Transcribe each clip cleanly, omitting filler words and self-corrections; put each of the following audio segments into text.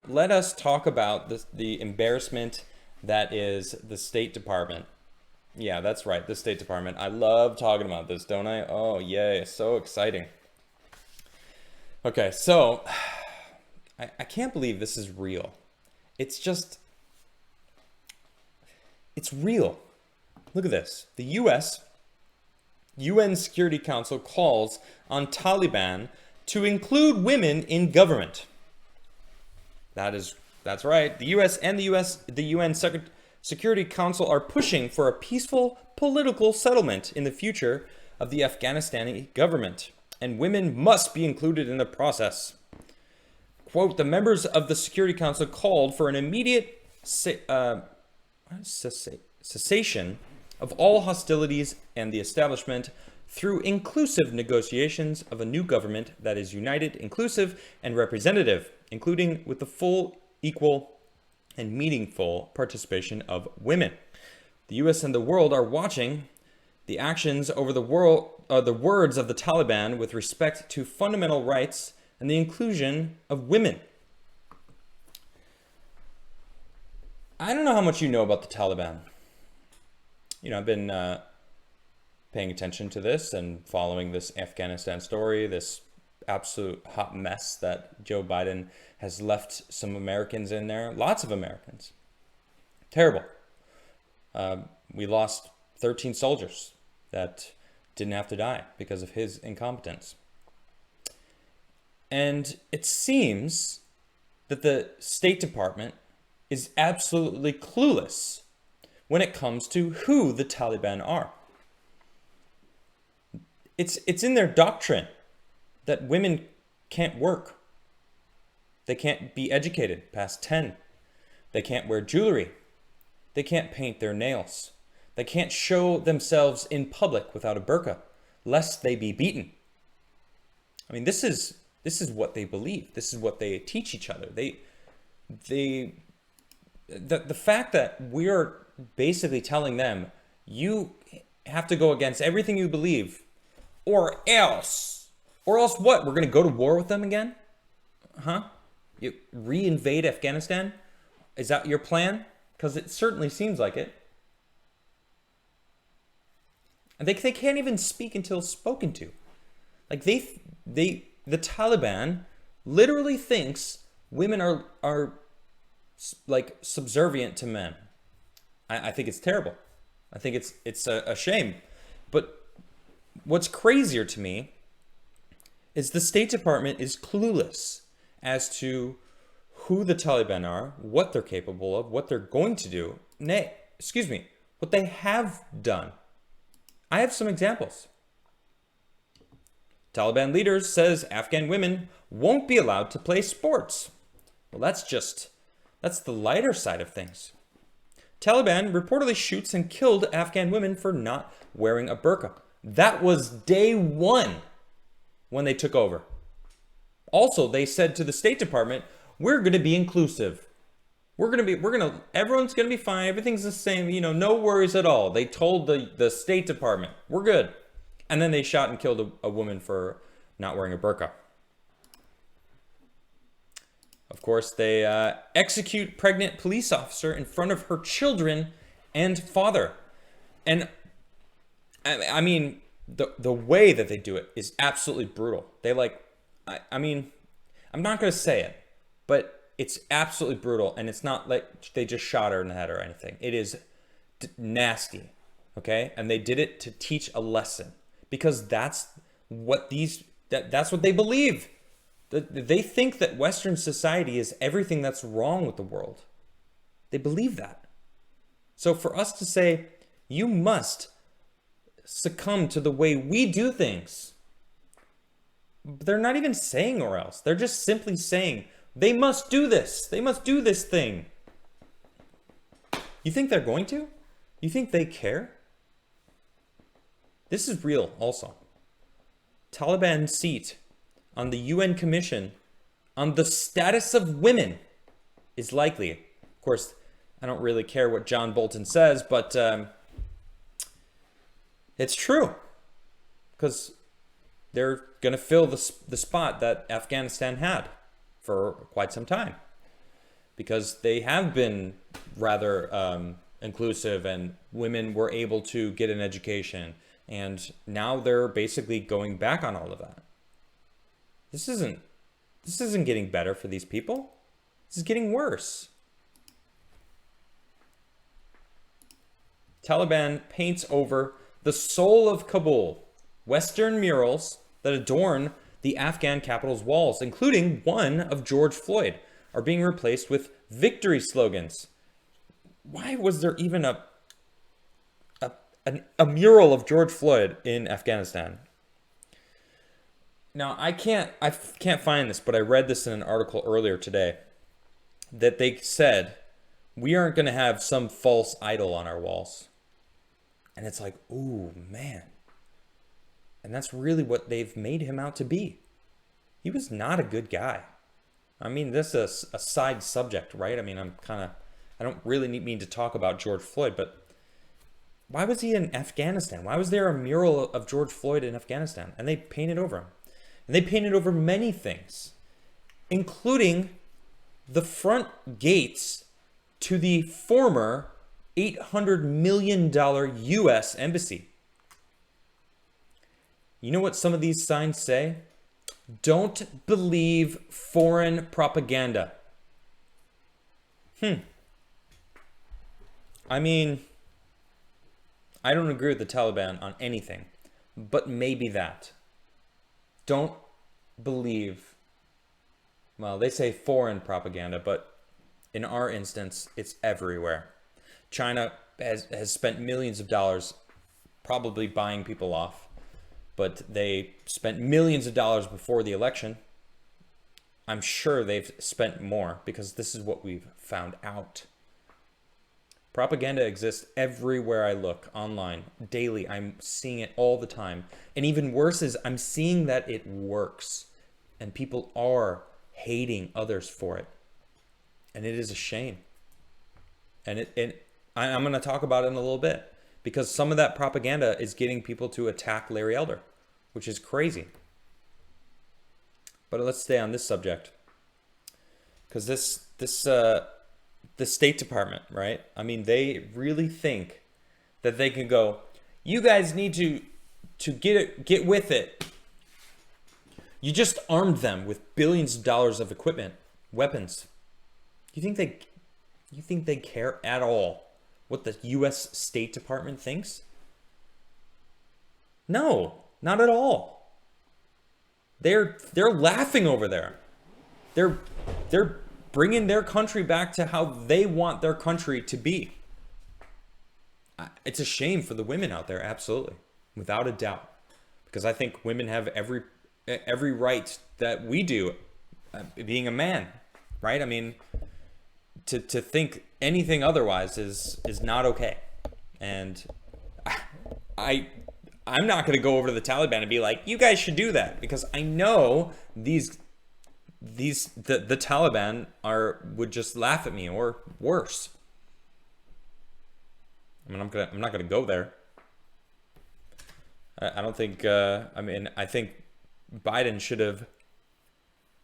let us talk about the embarrassment that is the State Department. Yeah, that's right, the State Department. I love talking about this, don't I? Oh, yay, so exciting. Okay, so I can't believe this is real. It's just, it's real. Look at this. The U.S. UN Security Council calls on Taliban to include women in government. That's right. The U.S. and the UN Security Council are pushing for a peaceful political settlement in the future of the Afghanistani government, and women must be included in the process. Quote, the members of the Security Council called for an immediate cessation of all hostilities and the establishment through inclusive negotiations of a new government that is united, inclusive, and representative, including with the full, equal, and meaningful participation of women. The U.S. and the world are watching the actions over the words of the Taliban with respect to fundamental rights and the inclusion of women. I don't know how much you know about the Taliban. You know, I've been paying attention to this and following this Afghanistan story, this absolute hot mess that Joe Biden has left some Americans in there. Lots of Americans. Terrible. We lost 13 soldiers that didn't have to die because of his incompetence. And it seems that the State Department is absolutely clueless when it comes to who the Taliban are. It's in their doctrine that women can't work. They can't be educated past 10. They can't wear jewelry. They can't paint their nails. They can't show themselves in public without a burqa, lest they be beaten. I mean, this is what they believe. This is what they teach each other. The fact that we're basically telling them, you have to go against everything you believe, or else what? We're going to go to war with them again? Huh? You reinvade Afghanistan? Is that your plan? Because it certainly seems like it. And they can't even speak until spoken to. Like the Taliban literally thinks women are like subservient to men. I think it's terrible. I think it's a shame. But what's crazier to me is the State Department is clueless as to who the Taliban are, what they're capable of, what they're going to do. What they have done. I have some examples. Taliban leaders says Afghan women won't be allowed to play sports. Well, that's the lighter side of things. Taliban reportedly shoots and killed Afghan women for not wearing a burqa. That was day one when they took over. Also, they said to the State Department, we're going to be inclusive. Everyone's going to be fine. Everything's the same, no worries at all. They told the State Department, we're good. And then they shot and killed a woman for not wearing a burqa. Of course, they execute pregnant police officer in front of her children and father. And I mean, the way that they do it is absolutely brutal. They I'm not going to say it, but it's absolutely brutal. And it's not like they just shot her in the head or anything. It is nasty. Okay. And they did it to teach a lesson because that's what they believe. They think that Western society is everything that's wrong with the world. They believe that. So for us to say, you must succumb to the way we do things, they're not even saying or else. They're just simply saying, they must do this. They must do this thing. You think they're going to? You think they care? This is real also. Taliban seat on the UN Commission on the status of women is likely. Of course, I don't really care what John Bolton says, but it's true. Because they're going to fill the spot that Afghanistan had for quite some time. because they have been rather inclusive, and women were able to get an education, and now they're basically going back on all of that. This isn't getting better for these people. This is getting worse. Taliban paints over the soul of Kabul. Western murals that adorn the Afghan capital's walls, including one of George Floyd, are being replaced with victory slogans. Why was there even a mural of George Floyd in Afghanistan? Now, I can't find this, but I read this in an article earlier today that they said we aren't going to have some false idol on our walls. And it's like, ooh, man. And that's really what they've made him out to be. He was not a good guy. I mean, this is a side subject, right? I mean, I don't really mean to talk about George Floyd, but why was he in Afghanistan? Why was there a mural of George Floyd in Afghanistan? And they painted over him. And they painted over many things, including the front gates to the former $800 million U.S. embassy. You know what some of these signs say? Don't believe foreign propaganda. I mean, I don't agree with the Taliban on anything, but maybe that. Don't believe, well, they say foreign propaganda, but in our instance, it's everywhere. China has spent millions of dollars probably buying people off, but they spent millions of dollars before the election. I'm sure they've spent more because this is what we've found out. Propaganda exists everywhere I look online daily. I'm seeing it all the time. And even worse is I'm seeing that it works and people are hating others for it. And it is a shame. And I'm going to talk about it in a little bit because some of that propaganda is getting people to attack Larry Elder, which is crazy. But let's stay on this subject because the State Department, right? I mean, they really think that they can go, you guys need to get with it. You just armed them with billions of dollars of equipment, weapons. You think they care at all what the U.S. State Department thinks? No, not at all. They're laughing over there. They're bringing their country back to how they want their country to be. It's a shame for the women out there, absolutely, without a doubt, because I think women have every right that we do, being a man, right? I mean, to think anything otherwise is not okay, and I'm not going to go over to the Taliban and be like, you guys should do that, because I know the Taliban would just laugh at me, or worse. I mean, I'm not gonna go there. I don't think. I think Biden should have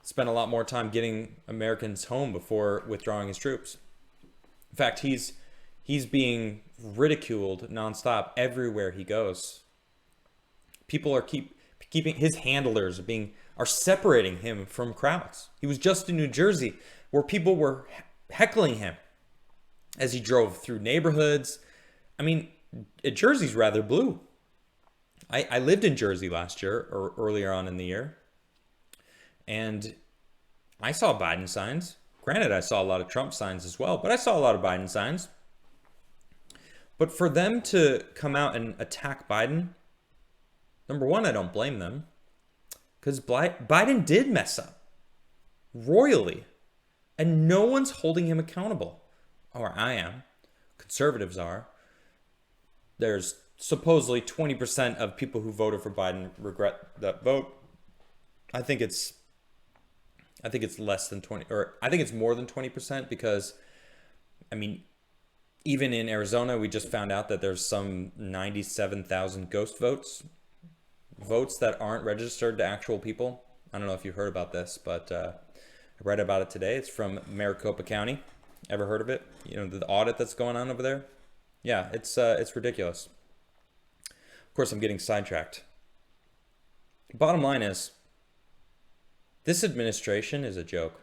spent a lot more time getting Americans home before withdrawing his troops. In fact, he's being ridiculed nonstop everywhere he goes. People are keeping his handlers are separating him from crowds. He was just in New Jersey where people were heckling him as he drove through neighborhoods. I mean, Jersey's rather blue. I lived in Jersey last year or earlier on in the year, and I saw Biden signs. Granted, I saw a lot of Trump signs as well, but I saw a lot of Biden signs. But for them to come out and attack Biden, number one, I don't blame them, because Biden did mess up royally, and no one's holding him accountable. Or I am. Conservatives are. There's supposedly 20% of people who voted for Biden regret that vote. I think it's less than 20, or I think it's more than 20%, because, I mean, even in Arizona, we just found out that there's some 97,000 ghost votes that aren't registered to actual people. I don't know if you heard about this, but I I read about it today. It's from Maricopa County. Ever heard of it? You know, the audit that's going on over there? Yeah, it's ridiculous. Of course, I'm getting sidetracked. Bottom line is, this administration is a joke.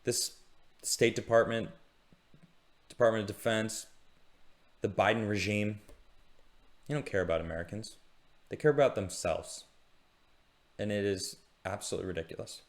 This State Department, Department of Defense, the Biden regime, they don't care about Americans. They care about themselves. And it is absolutely ridiculous.